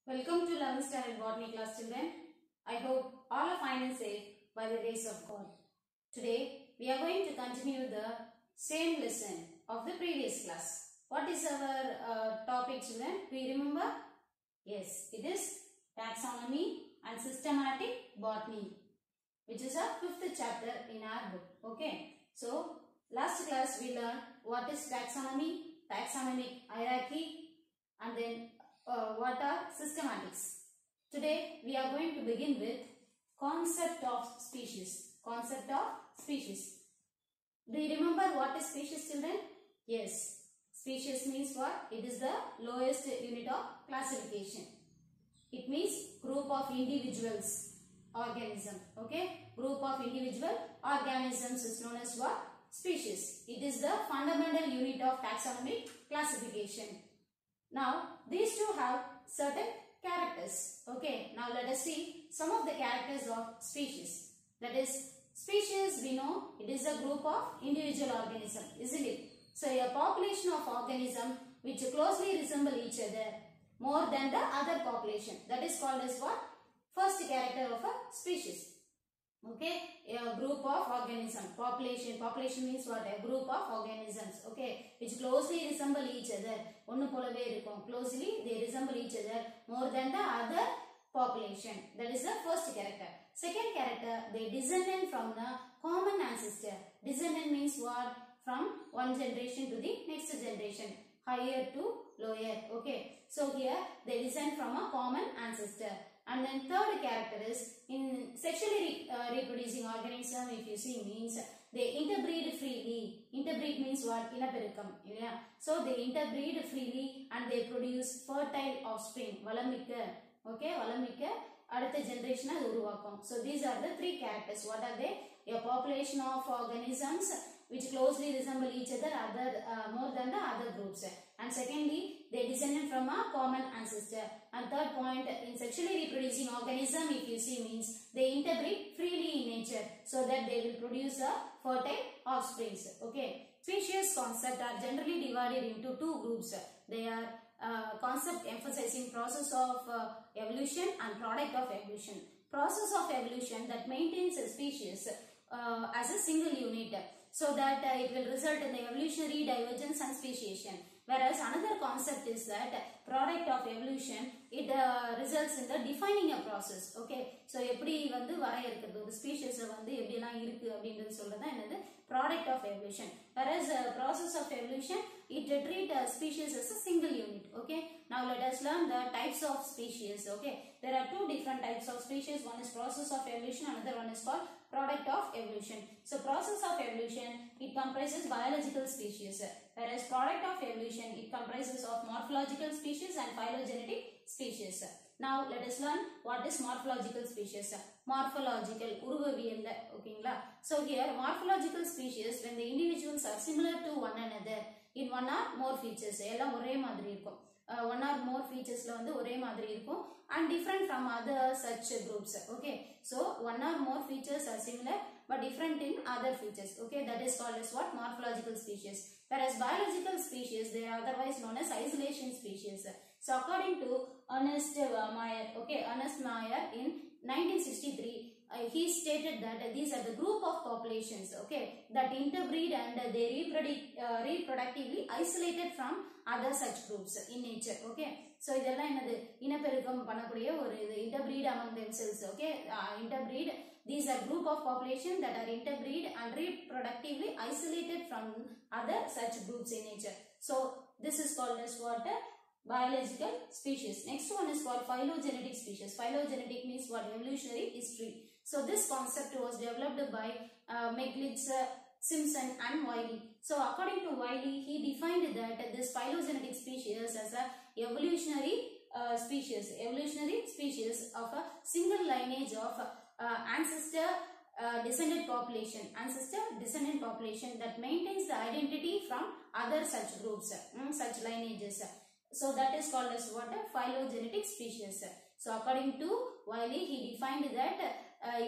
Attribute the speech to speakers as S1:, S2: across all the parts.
S1: Welcome to 11th standard botany class, children. I hope all are fine and safe by the grace of God. Today we are going to continue the same lesson of the previous class. What is our topic, children? Do you remember? Yes, it is taxonomy and systematic botany, which is our 5th chapter in our book. Okay. So last class we learned what is taxonomy, taxonomic hierarchy, and then what are systematics. Today we are going to begin with concept of species. Concept of species. Do you remember what is species, children? Yes. Species means what? It is the lowest unit of classification. It means group of individuals, organism. Okay? Group of individual organisms is known as what? Species. It is the fundamental unit of taxonomic classification. Now, these two have certain characters. Okay, now let us see some of the characters of species. That is, species, we know it is a group of individual organism, isn't it? So, a population of organism which closely resemble each other more than the other population. That is called as what? First character of a species. Okay, a group of organism, population means what? A group of organisms, okay, which closely resemble each other. Closely they resemble each other more than the other population. That is the first character. Second character, they descended from the common ancestor. Descendant means what? From one generation to the next generation, higher to lower. Okay, so here they descend from a common ancestor. And then third character is in sexually reproducing organism, if you see, means they interbreed freely. Interbreed means what? Inaperukam. Yeah. So they interbreed freely and they produce fertile offspring. Valamikka. Okay, Valamikka. Adutha generation adu uruvakum. So these are the three characters. What are they? A population of organisms which closely resemble each other more than the other groups. And secondly, they descended from a common ancestor. And third point, in sexually reproducing organism, if you see, means they interbreed freely in nature so that they will produce a fertile offsprings. Okay. Species concept are generally divided into two groups. They are concept emphasizing process of evolution and product of evolution. Process of evolution that maintains a species as a single unit, so that it will result in the evolutionary divergence and speciation. Whereas another concept is that product of evolution, it results in the defining a process. Okay, so எப்படி வந்து வரையறுக்கிறது ஒரு species வந்து எப்படிலாம் இருக்கு அப்படின்றது சொல்றது என்னது product of evolution. Whereas process of evolution, it treat a species as a single unit. Okay, now let us learn the types of species. Okay, there are two different types of species. One is process of evolution, another one is called product of evolution. So process of evolution, it comprises biological species, whereas product of evolution, it comprises of morphological species and phylogenetic species. Now let us learn what is morphological species. Morphological, uruvaviyalla, okayla. So here morphological species, when the individuals are similar to one another in one or more features, எல்லாம் ஒரே மாதிரி இருக்கும். One or more features la வந்து ஒரே மாதிரி இருக்கும் and different from other such groups. Okay, so one or more features are similar but different in other features. Okay, that is called as what? Morphological species. Whereas biological species, they are otherwise known as isolation species. So according to Ernest Mayr, okay, Ernest Mayr in 1963, he stated that these are the group of populations, okay, that interbreed and they reproductively isolated from other such groups in nature. Okay, so இதெல்லாம் என்னது இனப்பெருக்கம் பண்ணக்கூடிய ஒரு இது interbreed among themselves. Okay, interbreed, these are group of population that are interbreed and reproductively isolated from other such groups in nature. So this is called as what? Biological species. Next one is called phylogenetic species. Phylogenetic means what? Evolutionary history. So this concept was developed by Meglitz, Simpson and Wiley. So according to Wiley, he defined that this phylogenetic species as a evolutionary species of a single lineage of ancestor descendant population that maintains the identity from other such groups, such lineages. So that is called as what? Phylogenetic species. So according to Wiley, he defined that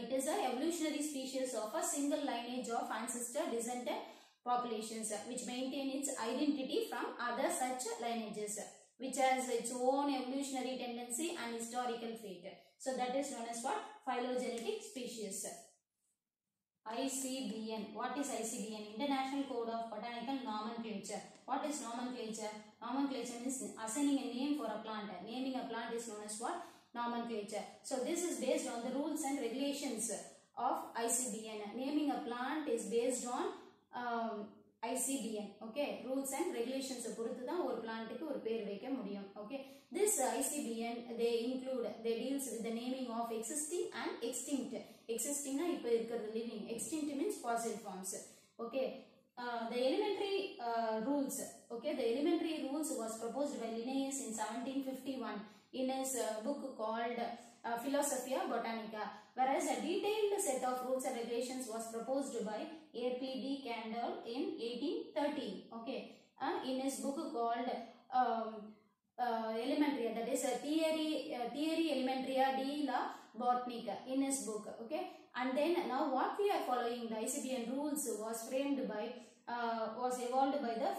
S1: it is a evolutionary species of a single lineage of ancestor descendant populations which maintain its identity from other such lineages. which has its own evolutionary tendency and historical fate. So that is known as what? Phylogenetic species. ICBN. What is ICBN? International Code of Botanical Nomenclature. What is nomenclature? Nomenclature means assigning a name for a plant. Naming a plant is known as what? Nomenclature. So this is based on the rules and regulations of ICBN. Naming a plant is based on ICBN. Okay, rules and regulations பொறுத்து தான் ஒரு பிளான்ட்க்கு ஒரு பேர் வைக்க முடியும். Okay, this ICBN they deals with the naming of existing and extinct. Existing na இப்போ இருக்கிறது living. Extinct means fossil forms. Okay, the elementary rules. Okay, the elementary rules was proposed by Linnaeus in 1751 in his book called Philosophia Botanica, whereas a detailed set of rules and regulations was proposed by A.P.D. Candle in 1813. Okay, in his book called Elementaria, that is a theory Elementaria de la Botanica, in his book. Okay, and then now what we are following, the ICBN rules was evolved by the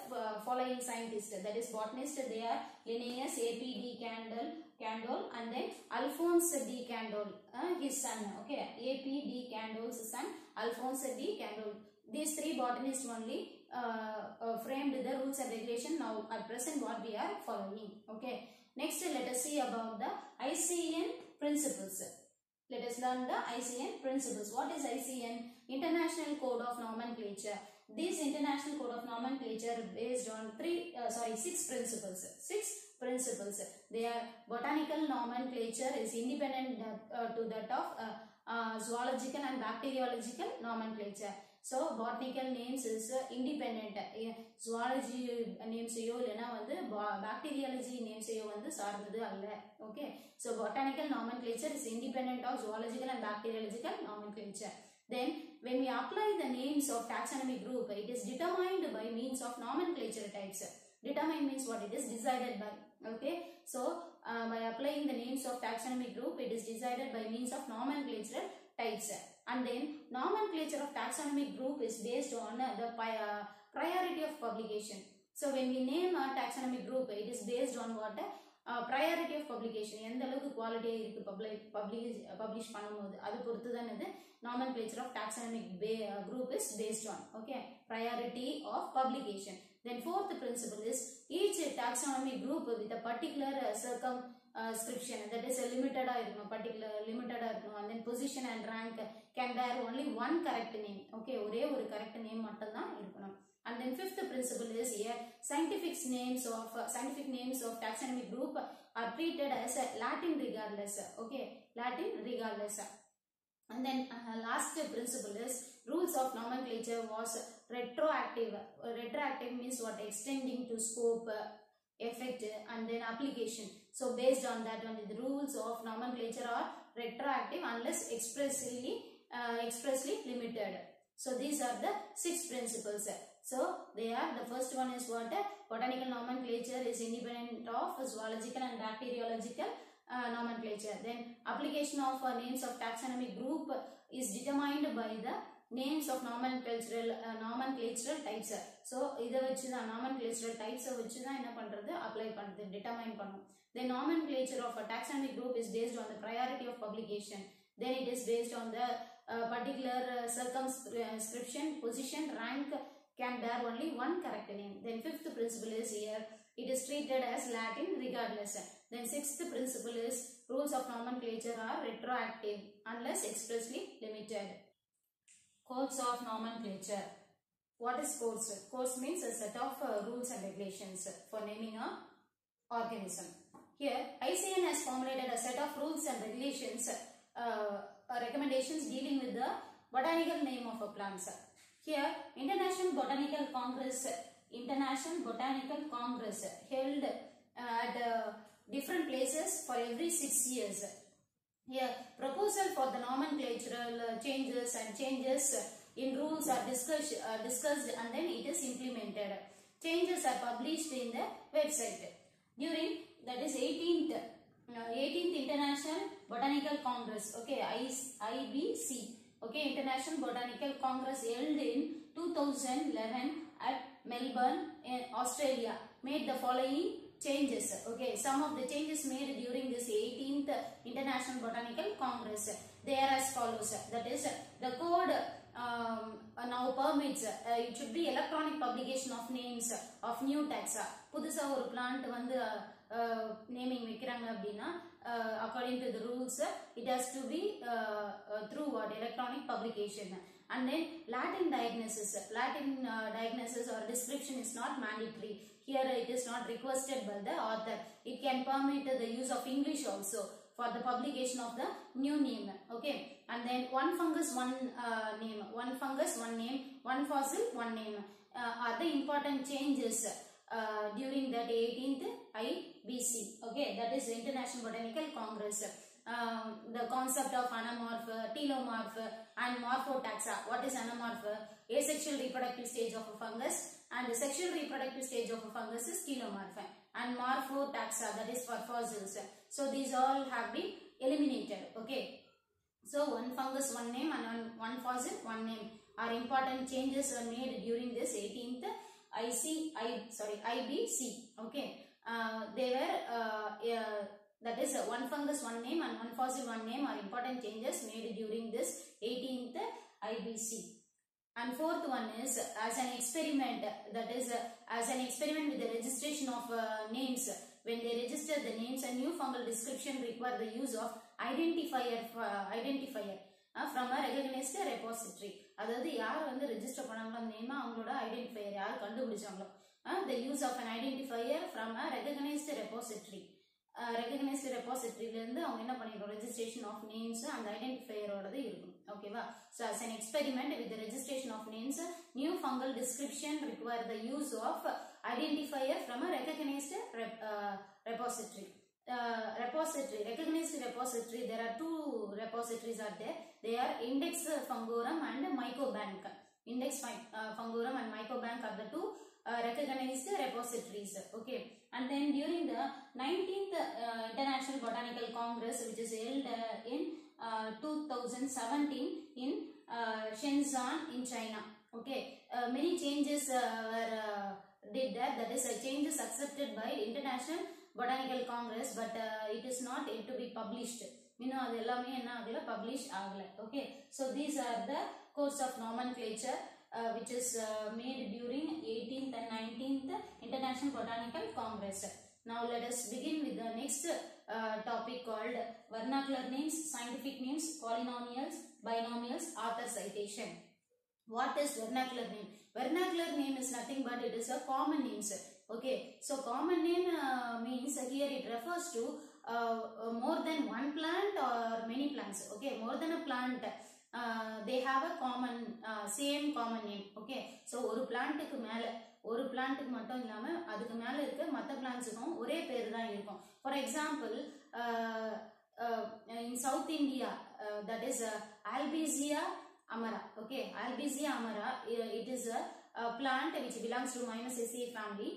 S1: following scientists, that is botanists. They are Linnaeus, A.P.D. Candle, and then Alphonse D. Candle, his son. Okay, A.P.D. Candle's son, Alphonse D. Candle. These three botanists only framed the rules and regulation. Now at present what we are following. Okay, next let us see about the ICN principles. Let us learn the ICN principles. What is ICN? International Code of Nomenclature. This International Code of Nomenclature based on 6 principles. 6 principles. They are botanical nomenclature is independent to that of zoological and bacteriological nomenclature. So botanical names is independent. Zoology names yo illana vandu bacteriology names yo vandu saarnadhu alla. Okay, so botanical nomenclature is independent of zoological and bacteriological nomenclature. Then when we apply the names of taxonomic group, it is determined by means of nomenclature types. Determine means what? It is decided by. Okay, so by applying the names of taxonomic group, it is decided by means of nomenclature types. And then nomenclature of taxonomic group is based on the priority of publication. So when we name a taxonomic group, it is based on what? Priority of publication. எந்த அளவுக்கு குவாலிட்டியா இருக்கு publish பண்ணும்போது அது பொறுத்து தான் இது nomenclature of taxonomic group is based on. Okay, priority of publication. Then fourth principle is each taxonomic group with a particular circumscription, that is a limited particular limited, and then position and rank can bear only one correct name. Okay, ஒரே ஒரு correct name மட்டும் தான் இருக்கணும். And then fifth principle is here scientific names of taxonomic group are treated as a Latin regardless. Okay, Latin regardless. And then last principle is rules of nomenclature was retroactive. Retroactive means what? Extending to scope, effect, and then application. So based on that one, the rules of nomenclature are retroactive unless expressly limited. So these are the 6 principles. So they are, the first one is what? Botanical nomenclature is independent of zoological and bacteriological nomenclature. Then application of names of taxonomic group is determined by the names of nomenclatural types. So இத வச்சு தான் nomenclatural types வச்சு தான் என்ன பண்றது? Apply பண்றது, determine பண்ணும். The nomenclature of a taxonomic group is based on the priority of publication. Then it is based on the particular circumscription, position, rank can bear only one correct name. Then fifth principle is here, it is treated as Latin regardless. Then sixth principle is rules of nomenclature are retroactive unless expressly limited. Codes of nomenclature. What is codes? Codes means a set of rules and regulations for naming a organism. Here ICN has formulated a set of rules and regulations, recommendations dealing with the botanical name of a plant. Here International Botanical Congress held at different places for every 6 years. Here proposal for the nomenclatural changes in rules are discussed and then it is implemented. Changes are published in the website. During that is 18th International Botanical Congress, okay, IBC, okay, International Botanical Congress held in 2011 at Melbourne in Australia, made the following changes. Okay, some of the changes made during this 18th International Botanical Congress. They are as follows. That is, the code now permits it should be electronic publication of names of new taxa. புதுசா ஒரு plant வந்து naming வைக்கிறாங்க அப்படினா according to the rules it has to be through what electronic publication. And then Latin diagnosis or description is not mandatory. Here it is not requested by the author. It can permit the use of English also for the publication of the new name. Okay, and then one fungus, one name, one fungus, one name, one fossil, one name are the important changes during that 18th IBC. Okay, that is International Botanical Congress. The concept of anamorph, telomorph and morphotaxa. What is anamorph? Asexual reproductive stage of a fungus, and the sexual reproductive stage of a fungus is telomorph. And morphotaxa, that is for fossils. So these all have been eliminated. Okay, so one fungus, one name, and one fossil, one name are important changes made during this 18th IBC. Okay, they were that is one fungus, one name, and one fossil, one name are important changes made during this 18th IBC. And fourth one is as an experiment, that is as an experiment with the registration of names. When they register the names, a new fungal description require the use of identifier from a recognized repository. அதாவது யார் வந்து register பண்ணாங்களோ அந்த name அவங்களோட identifier யார் கண்டுபிடிச்சாங்களோ the use of an identifier from a recognized repository. recognized repository ல இருந்து அவங்க என்ன பண்ணிருக்கோம் registration of names and identifier ஓடது இருக்கும். ஓகேவா? So as an experiment with the registration of names, new fungal description require the use of identifier from a recognized repository. Recognized repository, there are two repositories are there. They are Index Fungorum and Mycobank. Index Fungorum and Mycobank are the two recognized repositories. Okay, and then during the 19th International Botanical Congress, which is held in 2017 in Shenzhen in China. Okay, many changes were did there. That is changes accepted by International Botanical Congress, but it is not yet to be published. இன்னும் அது எல்லாமே என்ன ஆகல, publish ஆகல. Okay, so these are the codes of nomenclature which is made during 18th and 19th International Botanical Congress. Now let us begin with the next topic called vernacular names, scientific names, polynomials, binomials, author citation. What is vernacular name? Vernacular name is nothing but it is a common name. Okay, so common name means here it refers to more than one plant or many plants. Okay, more than a plant. They have a common same common name. Okay, so ஒரு பிளான்ட்க்கு மேல ஒரு பிளான்ட்க்கு மட்டும் இல்லாம அதுக்கு மேல இருக்க மத்த பிளான்ட்ஸ்க்கும் ஒரே பேர் தான் இருக்கும். For example, in South India, that is Albizia amara. Okay, Albizia amara, it is a plant which belongs to Myrmesaceae family,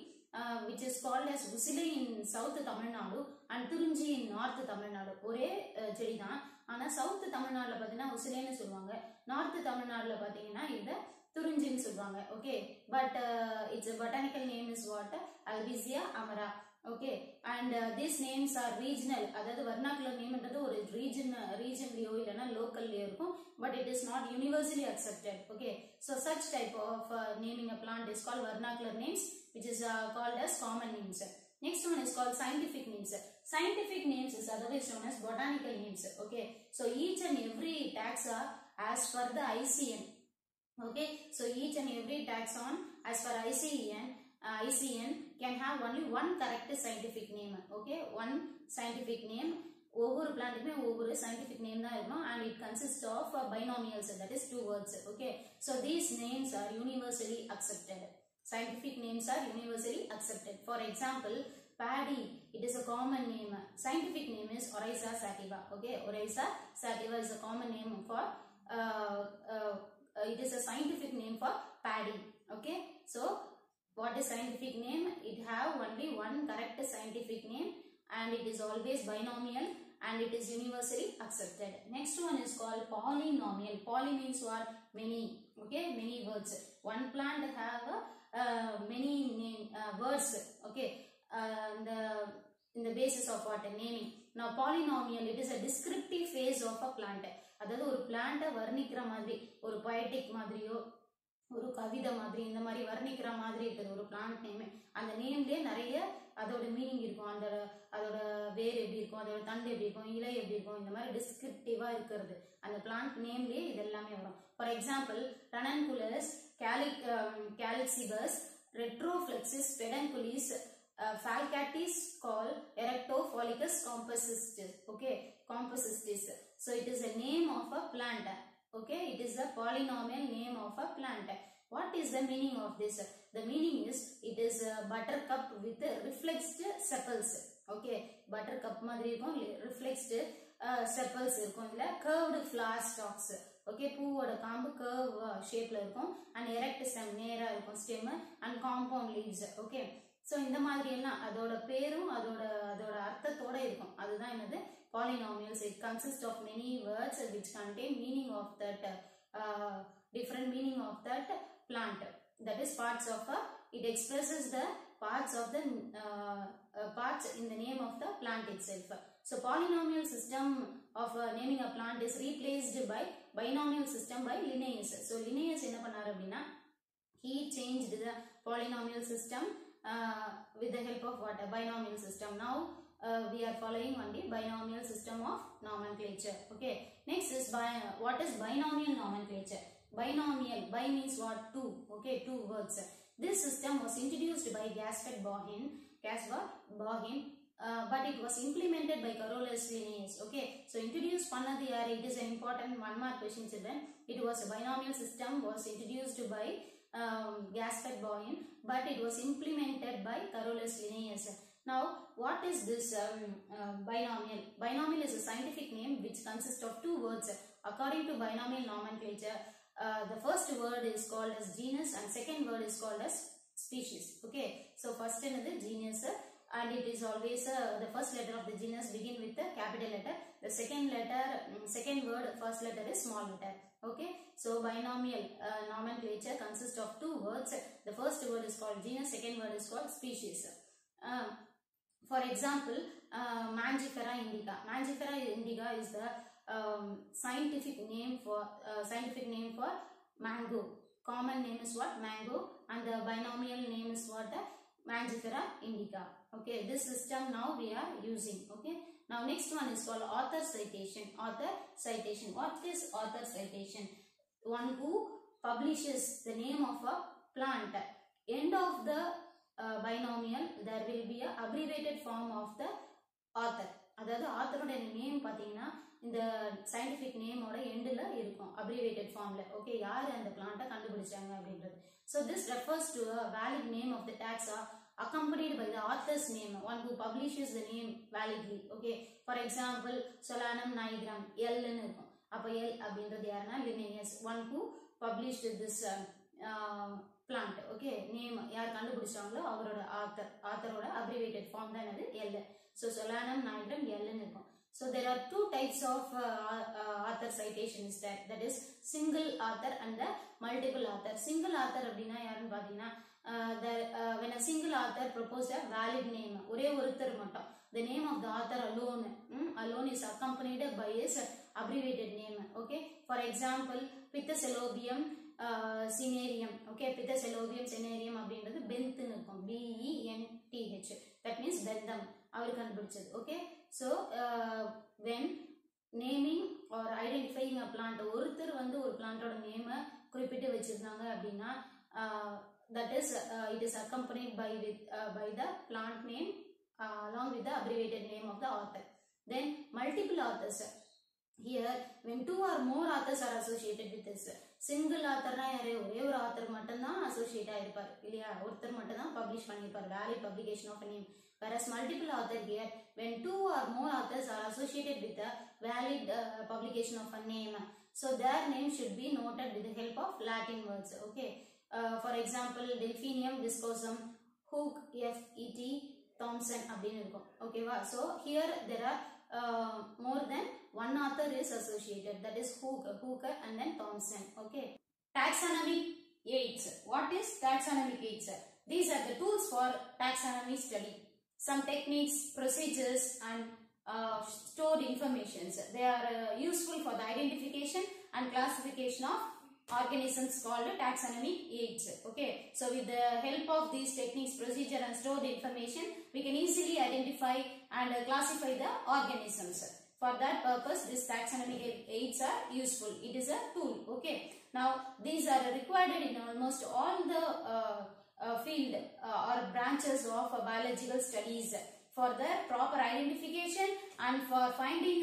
S1: which is called as Usile in South Tamil Nadu and Turunji in North Tamil Nadu. ஒரே செடி தான். ஆனா south தமிழ்நாடுல பாத்தீங்கன்னா உசிலேன்னு சொல்லுவாங்க, north தமிழ்நாடுல பாத்தீங்கன்னா இத துறிஞ்சின்னு சொல்லுவாங்க. Okay, but it's botanical name is what? Albizia amara. Okay, and these names are regional. அதாவது vernacular name ன்றது ஒரு regionலயோ இல்லனா லோக்கல்லயோ இருக்கும், but it is not universally accepted. Okay, so such type of naming a plant is called vernacular names, which is called as common names. Next one is called scientific names. Scientific names is otherwise known as botanical names. Okay, so each and every taxa as per the ICN. Okay, so each and every taxon as per ICN can have only one correct scientific name. Okay, one scientific name. ஒவ்வொரு பிளான்ட்டுமே ஒவ்வொரு scientific name தான் இருக்கும், and it consists of binomials, that is two words. Okay, so these names are universally accepted. Scientific names are universally accepted. For example, paddy, it is a common name. Scientific name is Oryza sativa. Okay, Oryza sativa is a common name for it is a scientific name for paddy. Okay, so what is scientific name? It have only one correct scientific name, and it is always binomial, and it is universally accepted. Next one is called polynomial. Poly means what? Many. Okay, many words. One plant have many words. Okay, in the basis of what? Naming. Now polynomial, it is a descriptive phase of a plant. அதாவது ஒரு பிளான்ட்டை வர்ணிக்கிற மாதிரி, ஒரு poetic மாதிரியோ ஒரு கவிதை மாதிரி இந்த மாதிரி வர்ணிக்கிற மாதிரி இருக்குது ஒரு பிளான்ட் நேம். அந்த நேம்லயே நிறைய அதோட மீனிங் இருக்கும். அதோட வேர் எப்படி இருக்கும், அதோட தண்டு எப்படி இருக்கும், இலை எப்படி இருக்கும், இந்த மாதிரி டிஸ்கிரிப்டிவா இருக்கிறது அந்த பிளான்ட் நேம்லயே இது எல்லாமே வரும். For example ranunculus, calycibus, retroflexus, pedunculus, falcatis called erectopholicus composistis. Okay, composistis. So it is a name of a plant. Okay, it is a polynomial name of a plant. What is the meaning of this? The meaning is it is a buttercup with reflexed sepals. Okay, buttercup மாதிரி இருக்கும், reflexed sepals இருக்கும். இதுல curved flower stalks. Okay, பூவோட காம்பு curve shapeல இருக்கும் and erect stem நேரா இருக்கும் stem and compound leaves. Okay, so இந்த மாதிரி எல்லாம் அதோட பேரும் அதோட அர்த்தத்தோட இருக்கும். அதுதான் என்னது polynomials. It consists of many words which contain meaning of that different meaning of that plant. That is parts of it expresses the parts of the parts in the name of the plant itself. So polynomial system of naming a plant is replaced by binomial system by Linnaeus. So Linnaeus enna pannaru appadina, he changed the polynomial system with the help of what? A binomial system. Now we are following on the binomial system of nomenclature. Okay, next is what is binomial nomenclature? Binomial, by means what? Two. Okay, two words. This system was introduced by Gaspard Bauhin, but it was implemented by Carolus Linnaeus. Okay, so introduced pannadhu yaar? It is an important one mark question, children. It was a binomial system was introduced by Gaspard Bauhin, but it was implemented by Carolus Linnaeus. Now, what is this binomial? Binomial is a scientific name which consists of two words. According to binomial nomenclature, the first word is called as genus and second word is called as species. Okay, so first another genus, and it is always the first letter of the genus begin with the capital letter. The second word, first letter is small letter. Okay, so binomial nomenclature consists of two words. The first word is called genus, second word is called species. For example, Mangifera indica. Mangifera indica is the scientific name for mango. Common name is what? Mango, and the binomial name is what? Mangifera indica. Okay, this system now we are using. Okay, now next one is called author citation. Author citation. What is author citation? One who publishes the name of a plant. End of the binomial, there will be a abbreviated form of the author. அதாவது ஆத்தரோட name பார்த்தீங்கன்னா இந்த scientific நேமோட எண்டில் இருக்கும் abbreviated formல. Okay, யார் அந்த பிளான்ட்டை கண்டுபிடிச்சாங்க அப்படின்றது. So this refers to a valid name of the taxa accompanied by the author's name, one who publishes the name validly. Okay, for example, Solanum nigrum, L ன்னு இருக்கும். அப்போ L அப்படின்றது யாருன்னா Linnaeus, one who published this plant. Okay, name யார் கண்டுபிடிச்சாங்களோ அவரோட ஆத்தரோட abbreviated form தான் என்னது L. So Solanum nigrum L ன்னு இருக்கும். So there are two types of author citations that is single author and the multiple author. Single author அப்படின்னா யாருன்னு பார்த்தீங்கன்னா when a single author proposed a valid name, ஒரே ஒருத்தர் மட்டும், the name of the author alone is accompanied by his abbreviated name. Okay, for example, Pithecellobium cinereum. Okay, Pithecellobium cinereum அப்படின்றது பென்த்னு இருக்கும், BENTH, that means Bentham, அவர் கண்டுபிடிச்சது. Okay, so when naming or identifying a plant, ஒருத்தர் வந்து ஒரு பிளான்ட்டோட நேமை குறிப்பிட்டு வச்சிருந்தாங்க அப்படின்னா that is it is accompanied by the plant name along with the abbreviated name of the author. Then multiple authors. Here when two or more authors are associated with this, single author na யாரே ஒரே ஒரு author மட்டும் தான் associate ஆயிருப்பார் இல்லையா, ஒருத்தர் மட்டும் தான் publish பண்ணிருப்பார், valid publication of a name. Whereas multiple author here, when two or more authors are associated with the valid publication of a name, so their name should be noted with the help of Latin words. Okay, for example, Delphinium viscosum, Hooke, F.E.T. Thompson அப்படின்னு இருக்கும். ஓகேவா, so here there are more than one author is associated, that is Hooke and then Thompson. Okay, taxonomic aids. What is taxonomic aids? These are the tools for taxonomy study. some techniques, procedures and stored informations. They are useful for the identification and classification of organisms called taxonomic aids. Okay, so with the help of these techniques, procedure and stored information, we can easily identify and classify the organisms. For that purpose, these taxonomic aids are useful. It is a tool. Okay, now these are required in almost all the field or branches of biological studies for their proper identification and for finding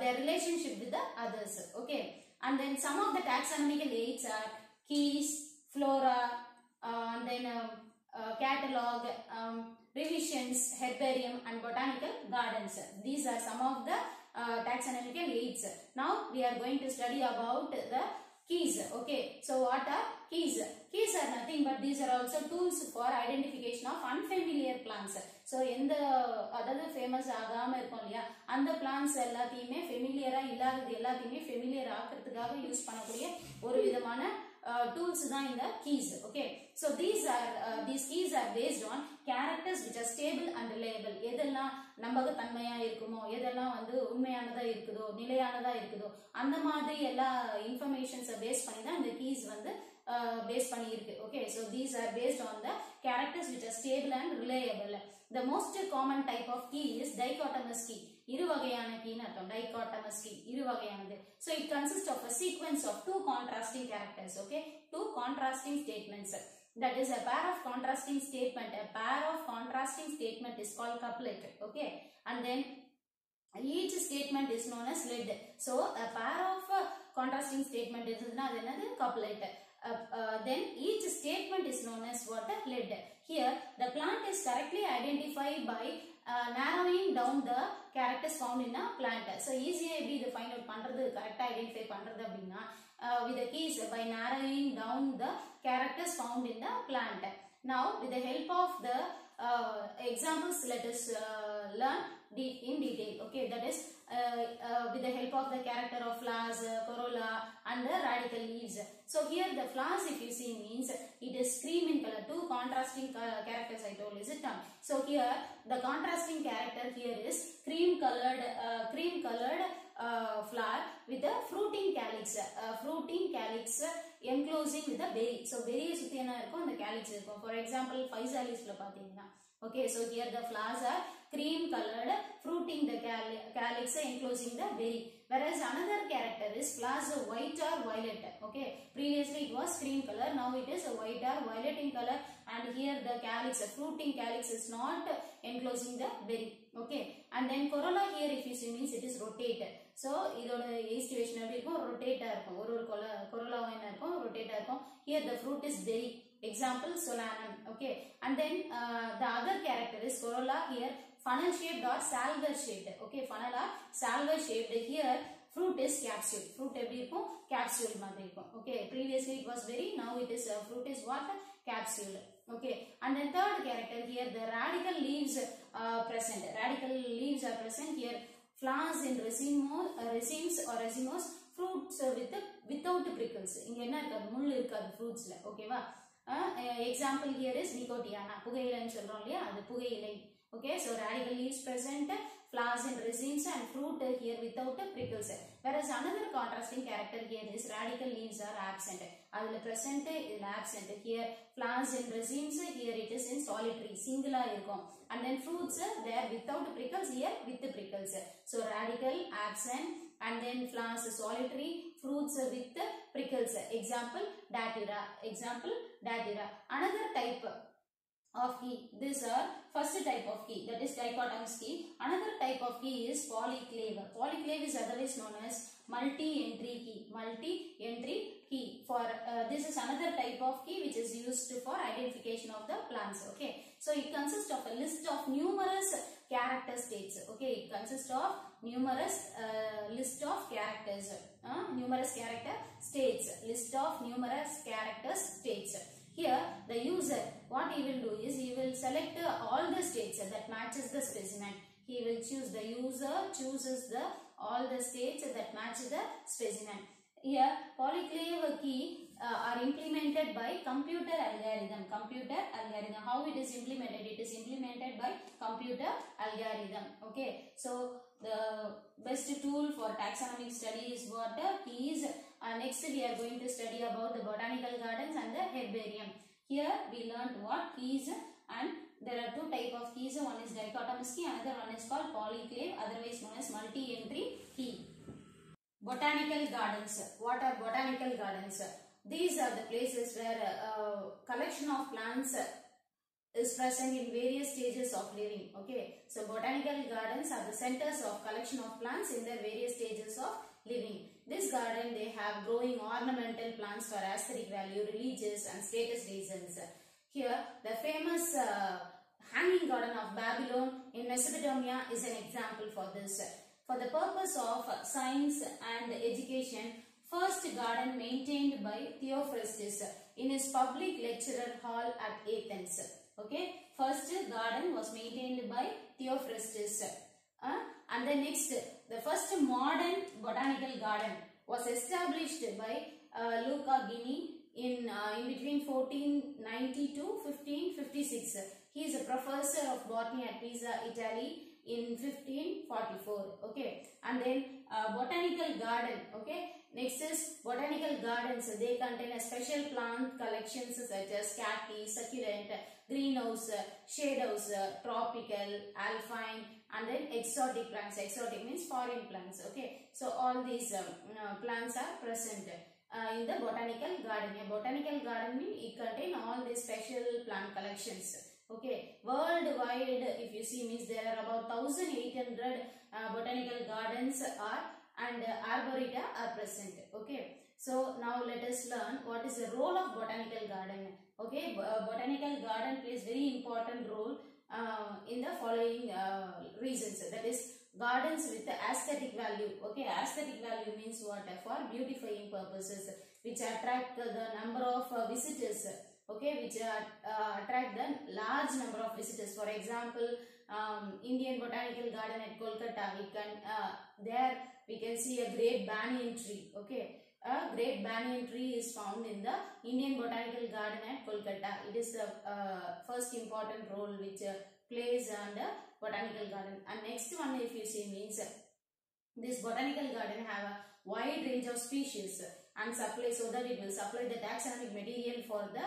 S1: their relationship with the others. Okay, and then some of the taxonomical aids are keys, flora, and then catalog, revisions, herbarium and botanical gardens. These are some of the taxonomical aids. Now we are going to study about the keys. Okay, so what are keys? Keys are nothing but these are also tools for identification of unfamiliar plants. So எந்த அதாவது famous ஆகாம இருக்கும் இல்லையா, அந்த plans எல்லாத்தையுமே ஃபெமிலியரா இல்லாதது எல்லாத்தையுமே familiar ஆக்கிறதுக்காக use பண்ணக்கூடிய ஒரு விதமான tools தான் இந்த keys. Okay, so these keys are based on characters which are stable and reliable. எதெல்லாம் நம்பகத்தன்மையா இருக்குமோ, எதெல்லாம் வந்து உண்மையானதா இருக்குதோ, நிலையானதா இருக்குதோ, அந்த மாதிரி எல்லா இன்ஃபர்மேஷன்ஸ் பேஸ் பண்ணி தான் இந்த keys வந்து பேஸ் பண்ணி இருக்கு. Okay, so these are based on the characters which are stable and reliable. The most common type of key is dichotomous key. இருவகையான கீன்னு அர்த்தம். dichotomous key இருவகையானது. So it consists of a sequence of two contrasting characters. Okay, two contrasting statements. That is a pair of contrasting statement. A pair of contrasting statement is called couplet. Okay, and then each statement is known as lead. So a pair of contrasting statement is another couplet. Then each statement is known as what? Lead. Here the plant is correctly identified by narrowing down the characters found in a plant. So easier be the find out பண்றது correct identify பண்றது அப்படினா with the keys by narrowing down the characters found in the plant. Now with the help of the examples, let us learn in detail. Okay, that is with the help of the character of flowers, corolla and the radical leaves. So here the flowers, if you see, means it is cream in color. Two contrasting characters I told, is it not? So here the contrasting character here is cream colored flower with a fruiting calyx. Fruiting calyx enclosing with a berry. So berry சுத்தி என்ன இருக்கும், அந்த calyx இருக்கும். For example, physalis-ல பாத்தீங்கன்னா. Okay, so here the flowers are cream colored, fruiting the calyx enclosing the berry. Whereas another character is flowers white or violet. Okay, previously it was cream color, now it is white or violet in color, and here the calyx, fruiting calyx is not enclosing the berry. Okay, and then corolla here if you see means it is rotate. So இதோட situation எப்படி இருக்கும், rotate இருக்கும். ஒரு corolla என்ன இருக்கும், rotate இருக்கும். Here the fruit is berry. Example solanum. Okay, and then the other character is corolla, here funnel shaped or salver shaped. Okay, funnel or salver shaped. Here fruit is capsule. Fruit எப்படி இருக்கும், capsule மாதிரி இருக்கும். Okay, previously it was berry, now it is fruit is what, capsule. Okay, and then third character here the radical leaves present. Radical leaves are present. Here flowers in racemes or racemose, fruits without prickles. இங்க என்ன இருக்காது, முள் இருக்காது fruitsல. ஓகேவா? Example here is nicotiana. புகையிலைன்னு சொல்றோம் இல்லையா, அது புகையிலை. Okay, so radical leaves present, flowers in racemes and fruit here without prickles. Whereas another contrasting character here is radical leaves are absent. அதுல present, இதுல absent. Here flowers in racemes, here it is in solitary, singular இருக்கும். And then fruits there without prickles, here with prickles. So radical absent, and then flowers solitary, fruits with prickles. Example datura. Example datura. Another type of key. These are first type of key, that is dichotomous key. Another type of key is polyclave. Polyclave is otherwise known as multi-entry key. Multi-entry key. For this is another type of key which is used for identification of the plants. Okay, so it consists of a list of numerous character states. Okay, it consists of numerous list of characters. Numerous character states. List of numerous character states. Here the user, what he will do is he will select all the states that matches the specimen. He will choose, the user chooses all the states that match the specimen. here polyclave key are implemented by computer algorithm. How it is implemented? It is implemented by computer algorithm. Okay, so the best tool for taxonomic study is what? Keys. Next we are going to study about the botanical gardens and the herbarium. Here we learned what keys, and there are two type of keys. One is dichotomous key, another one is called polyclave, otherwise known as multi-entry key. Botanical gardens. What are botanical gardens? These are the places where a collection of plants is present in various stages of living. Okay, so botanical gardens are the centers of collection of plants in their various stages of living. This garden, they have growing ornamental plants for aesthetic value, religious and status reasons. Here, the famous Hanging Garden of Babylon in Mesopotamia is an example for this. For the purpose of science and education, first garden maintained by Theophrastus in his public lecturer hall at Athens. Okay, first garden was maintained by Theophrastus. And the next, the first modern botanical garden was established by Luca Ghini in between 1490 to 1556. He is a professor of botany at Pisa, Italy in 1544. Okay, and then botanical garden. Okay, next is botanical gardens. They contain a special plant collections such as cacti, succulent, greenhouse, shade house, tropical, alpine, and then exotic plants. Exotic means foreign plants. Okay, so all these plants are present in the botanical garden. A botanical garden means it contains all these special plant collections. Okay, worldwide, if you see, means there are about 1800 botanical gardens and arboreta are present. Okay, so now let us learn what is the role of botanical garden. Okay, botanical garden plays very important role in the following reasons. That is, gardens with aesthetic value. Okay, aesthetic value means what? For beautifying purposes, which attract the number of visitors. Okay, which attract the large number of visitors. For example, Indian Botanical Garden at Kolkata, there we can see a great banyan tree. Okay, a great banyan tree is found in the Indian Botanical Garden at Kolkata. It is the first important role which plays on the botanical garden. And next one, if you see, means this botanical garden have a wide range of species and supply, so that it will supply the taxonomic material for the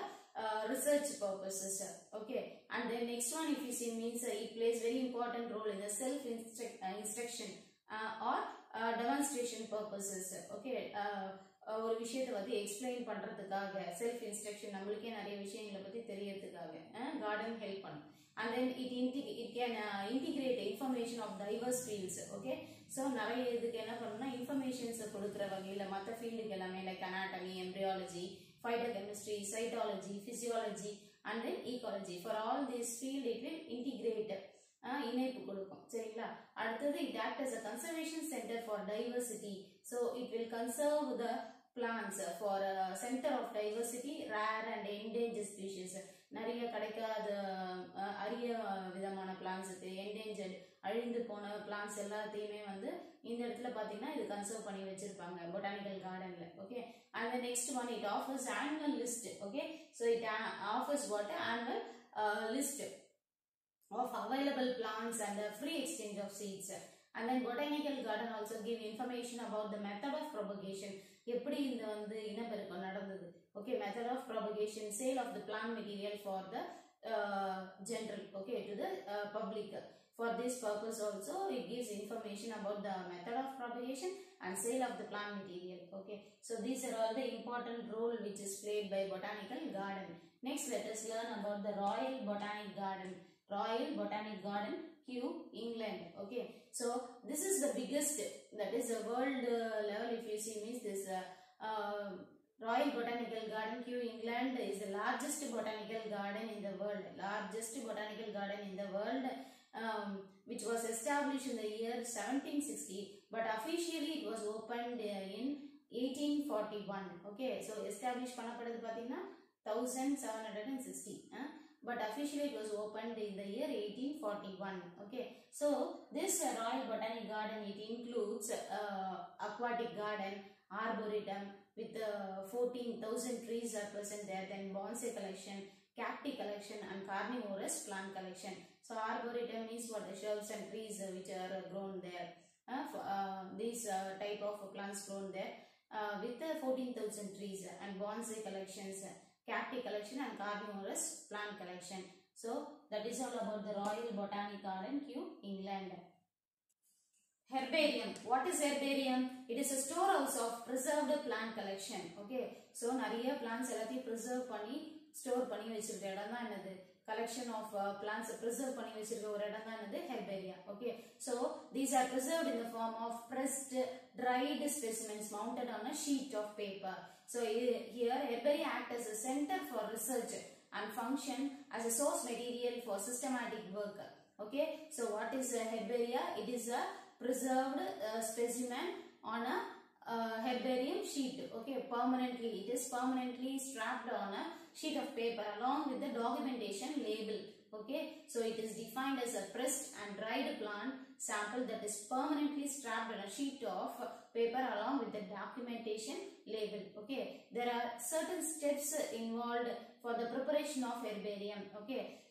S1: research purposes. Okay, and then next one, if you see, means it plays very important role in the self instruction or demonstration purposes. Okay, ஒரு விஷயத்தை வந்து explain பண்றதுக்காக self instruction, நம்மளுக்கே நிறைய விஷயங்களை பத்தி தெரியறதுக்காக garden help பண்ணும். And then it can integrate information of diverse fields. Okay, so நிறைய இதுக்கு என்ன பண்ணணும்னா இன்ஃபர்மேஷன்ஸ் கொடுக்குற வகையில் மற்ற ஃபீல்டுக்கு எல்லாமே like anatomy, embryology, phytochemistry, cytology, physiology, and then ecology. For all this field, it will integrate இணைப்பு கொடுக்கும். சரிங்களா? அடுத்தது it acts as a conservation center for diversity. So it will conserve the plants for a center of diversity, rare and endangered species. நிறைய கிடைக்காத அரிய விதமான plans, endangered அழிந்து போன பிளான்ஸ் எல்லாத்தையுமே வந்து இந்த இடத்துல பார்த்தீங்கன்னா இது கன்சர்வ் பண்ணி வச்சிருப்பாங்க பொட்டானிக்கல் கார்டன்ல. Okay, and the next one, it offers annual list. Okay, so it offers what? Annual list of available plants and free exchange of seeds. And then botanical garden also give information about the method of propagation. எப்படி இந்த வந்து இனப்பெருக்கம் நடந்தது. Okay, method of propagation, sale of the plant material for the general, okay, to the public. For this purpose also it gives information about the method of propagation and sale of the plant material. Okay, so these are all the important role which is played by botanical garden. Next, let us learn about the Royal Botanic Garden. Royal Botanic Garden, Kew, England. Okay, so this is the biggest, that is the world level, if you see, means this Royal Botanical Garden, Kew, England is the largest botanical garden in the world. Largest botanical garden in the world, which was established in the year 1760, but officially it was opened in 1841. Okay, so established பண்ணப்படுது பாத்தீங்கன்னா 1760, but officially it was opened in the year 1841. Okay, so this Royal Botanic Garden, it includes aquatic garden, arboretum with 14,000 trees are present there. Then bonsai collection, cacti collection, and carnivorous plant collection. So arboretum means what? The shrubs and trees which are grown there. These type of plants grown there with 14,000 trees, and bonsai collections, cacti collection, and carnivorous plant collection. So that is all about the Royal Botanic Garden, Kew, England. Herbarium. What is herbarium? It is a storehouse of preserved plant collection. Okay. So nariya plants ellathiyum preserve panni store panni vechirukka idam dhaan enadhu collection of plants preserve panni vechirukka oru idam dhaan enadhu herbarium. Okay. So these are preserved in the form of pressed dried specimens mounted on a sheet of paper. So here herbarium act as a center for research and function as a source material for systematic work. Okay. So what is herbaria? It is a preserved specimen on a herbarium sheet. Okay, permanently, it is permanently strapped on a sheet of paper along with the documentation label. Okay, so it is defined as a pressed and dried plant sample that is permanently strapped on a sheet of paper along with the documentation label. Okay, there are certain steps involved for the preparation of herbarium. Okay,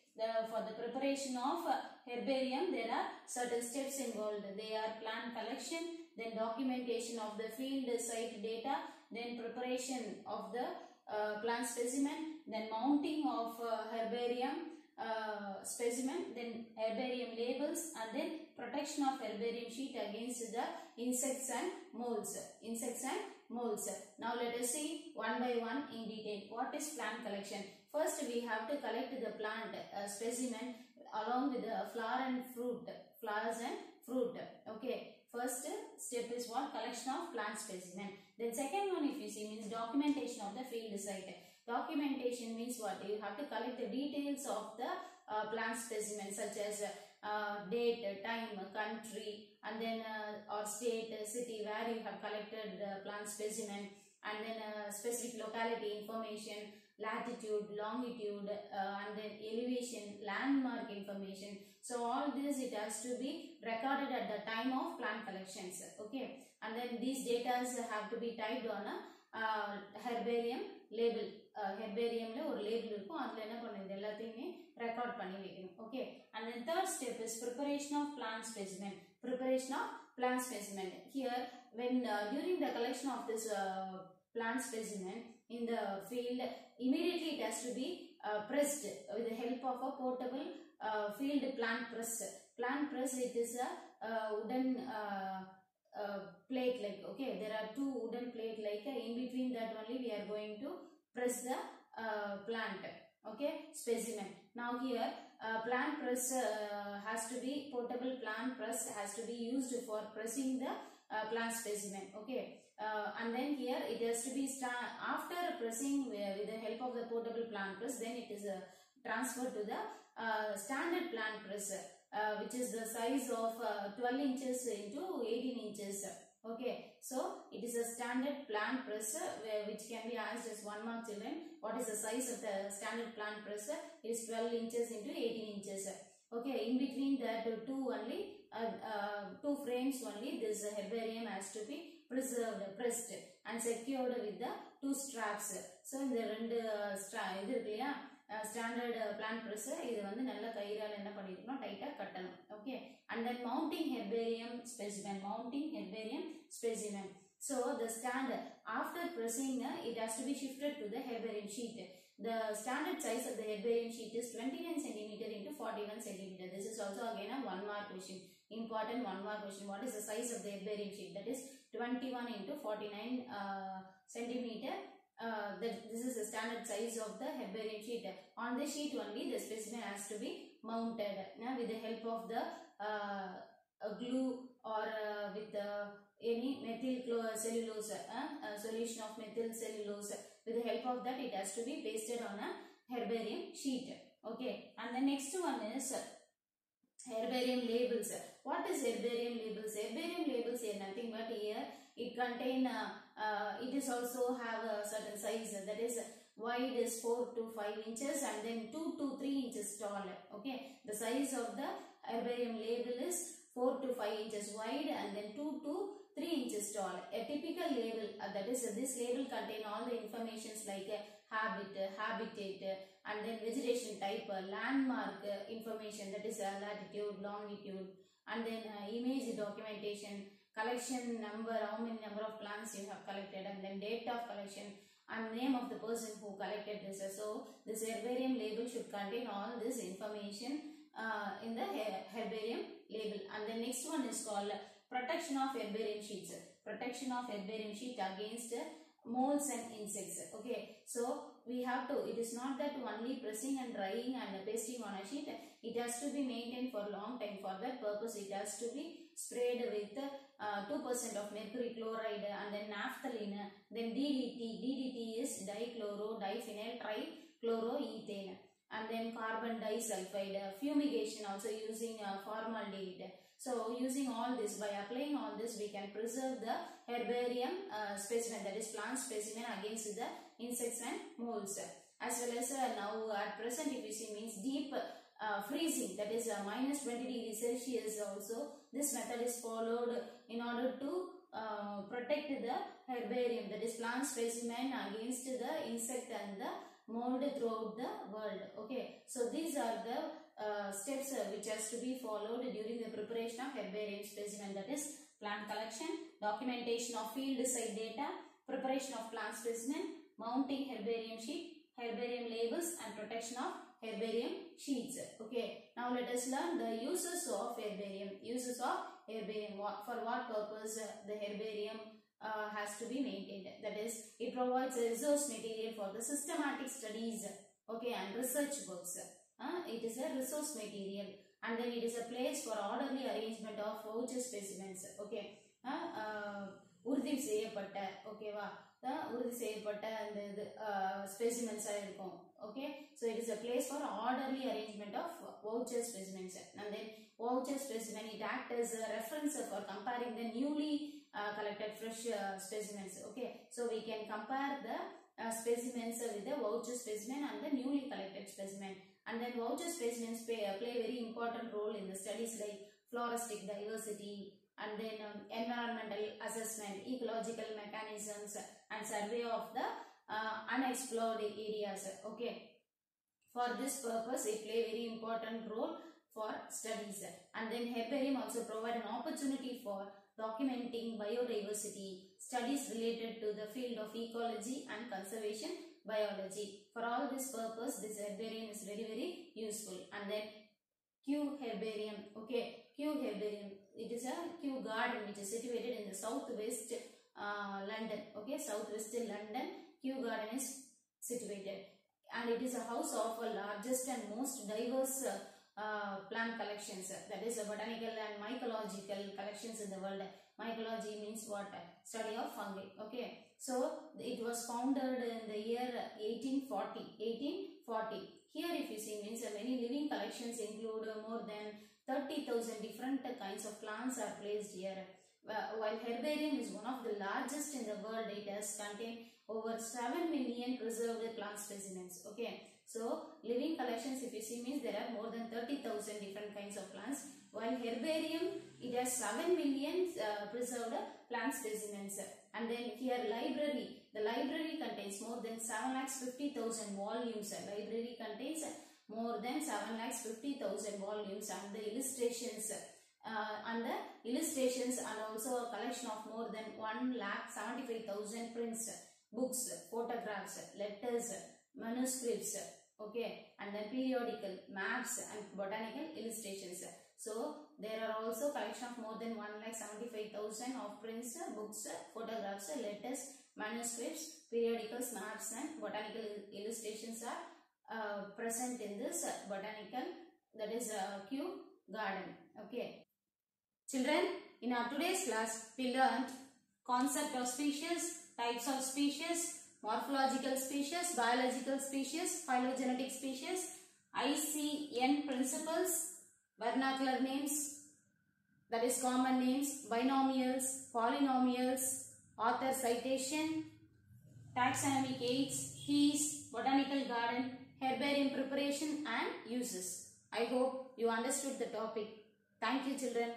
S1: for the preparation of herbarium, there are certain steps involved. They are plant collection, then documentation of the field site data, then preparation of the plant specimen, then mounting of herbarium specimen, then herbarium labels, and then protection of herbarium sheet against the insects and molds. Now let us see one by one in detail. What is plant collection? First we have to collect the plant specimen along with the flowers and fruit. Okay, first step is what? Collection of plant specimen. Then second one, if you see, means documentation of the field site. Documentation means what? You have to collect the details of the plant specimen, such as date, time, country, and then or state, city where you have collected the plant specimen, and then specific locality information, latitude, longitude, and then elevation, landmark information. So all this, it has to be recorded at the time of plant collections. Okay, and then these data have to be typed on a herbarium label. Herbarium la or label irukum, adula enna pannu ellathiyume record panni vekanum. Okay, and then third step is preparation of plant specimen. Here, when during the collection of this plant specimen in the field, immediately it has to be pressed with the help of a portable field plant press. It is a wooden plate like. Okay, there are two wooden plate like. In between that only we are going to press the plant. Okay, specimen. Now here plant press has to be, portable plant press has to be used for pressing the plant specimen. Okay, and then here it has to be after pressing with the help of the portable plant press, then it is transferred to the standard plant press, which is the size of 12 inches into 18 inches. Okay, so it is a standard plant press which can be asked as 1 mark children. What is the size of the standard plant press? It is 12 inches into 18 inches. Okay, in between that two frames only, this herbarium has to be preserved, pressed and secured with the two straps. So in the rendu standard plant press, idu vandu nalla kairaal enna panniruknom tighta kattanum. Okay, and then mounting herbarium specimen. So the standard, after pressing it has to be shifted to the herbarium sheet. The standard size of the herbarium sheet is 29 cm into 41 cm. This is also again a 1 mark question. Important 1 mark question. What is the size of the herbarium sheet? That is 21 into 49 cm. This is the standard size of the herbarium sheet. On the sheet only the specimen has to be mounted with the help of the glue or with any methyl cellulose, solution of methyl cellulose. With the help of that, it has to be pasted on a herbarium sheet. Okay, and the next one is herbarium labels. What is herbarium labels? Herbarium labels are nothing but here it contain it is also have a certain size, that is wide is 4 to 5 inches and then 2 to 3 inches tall. Okay, the size of the herbarium label is 4 to 5 inches wide and then 2 to 3 inches is tall. A typical label, that is this label contain all the informations like habit, habitat, and then vegetation type, landmark information, that is latitude, longitude, and then image documentation, collection number, how many number of plants you have collected, and then date of collection and name of the person who collected this. So this herbarium label should contain all this information in the herbarium label. And the next one is called protection of herbarium sheets. Protection of herbarium sheet against molds and insects. Okay, so we have to, it is not that only pressing and drying and pasting on a sheet. It has to be maintained for long time. For that purpose, it has to be sprayed with 2% of mercury chloride and then naphthalene, then DDT. DDT is dichloro diphenyl trichloroethane, and then carbon disulfide. Fumigation also using formaldehyde. So using all this, by applying all this, we can preserve the herbarium specimen, that is plant specimen, against the insects and molds. As well as now at present, if you see, means deep freezing, that is minus 20 degrees Celsius also. This method is followed in order to protect the herbarium, that is plant specimen, against the insect and the mold throughout the world. Okay, so these are the steps which has to be followed during the preparation of herbarium specimen, that is plant collection, documentation of field site data, preparation of plant specimen, mounting herbarium sheet, herbarium labels, and protection of herbarium sheets. Okay, now let us learn the uses of herbarium. Uses of herbarium, for what purpose the herbarium has to be maintained. That is, it provides a resource material for the systematic studies, okay, and research works. It is a resource material, and then it is a place for orderly arrangement of voucher specimens. Okay, உறுதி செய்யப்பட்ட, ஓகேவா, உறுதி செய்யப்பட்ட அந்த ஸ்பெசிமென்ஸா இருக்கும். Okay, so it is a place for orderly arrangement of voucher specimens. And then voucher specimen, it acts as a reference for comparing the newly collected fresh specimens. Okay, so we can compare the specimens with the voucher specimen and the newly collected specimen. And then voucher specimens play a very important role in the studies like floristic diversity, and then environmental assessment, ecological mechanisms, and survey of the unexplored areas. Okay, for this purpose, it play very important role for studies. And then herbarium also provide an opportunity for documenting biodiversity, studies related to the field of ecology and conservation biology. For all this purpose, this herbarium is very useful. And then Kew herbarium. Okay, Kew herbarium, it is a Kew garden which is situated in the southwest London. Okay, southwest London, Kew garden is situated, and it is a house of largest and most diverse plant collections, that is botanical and mycological collections in the world. Mycology means what? Study of fungi. Okay, so it was founded in the year 1840. Here, if you see, means many living collections include more than 30,000 different kinds of plants are placed here. While herbarium is one of the largest in the world, it has contained over 7 million preserved plant specimens. Okay, so living collections, if you see, means there are more than 30,000 different kinds of plants. While herbarium, it has 7 million preserved plant specimens. And then here library, the library contains more than 7,50,000 volumes. Library contains more than 7,50,000 volumes, and the illustrations and also a collection of more than 1,75,000 prints, books, photographs, letters, manuscripts. Okay, and then periodical, maps, and botanical illustrations. So there are also collection of more than 1,75,000 of prints, books, photographs, letters, manuscripts, periodicals, maps, and botanical illustrations are present in this botanical, that is Kew garden. Okay, children, in our today's class we learned concept of species, types of species, morphological species, biological species, phylogenetic species, ICN principles, vernacular names, that is common names, binomials, polynomials, author citation, taxonomic aids, keys, botanical garden, herbarium preparation and uses. I hope you understood the topic. Thank you, children.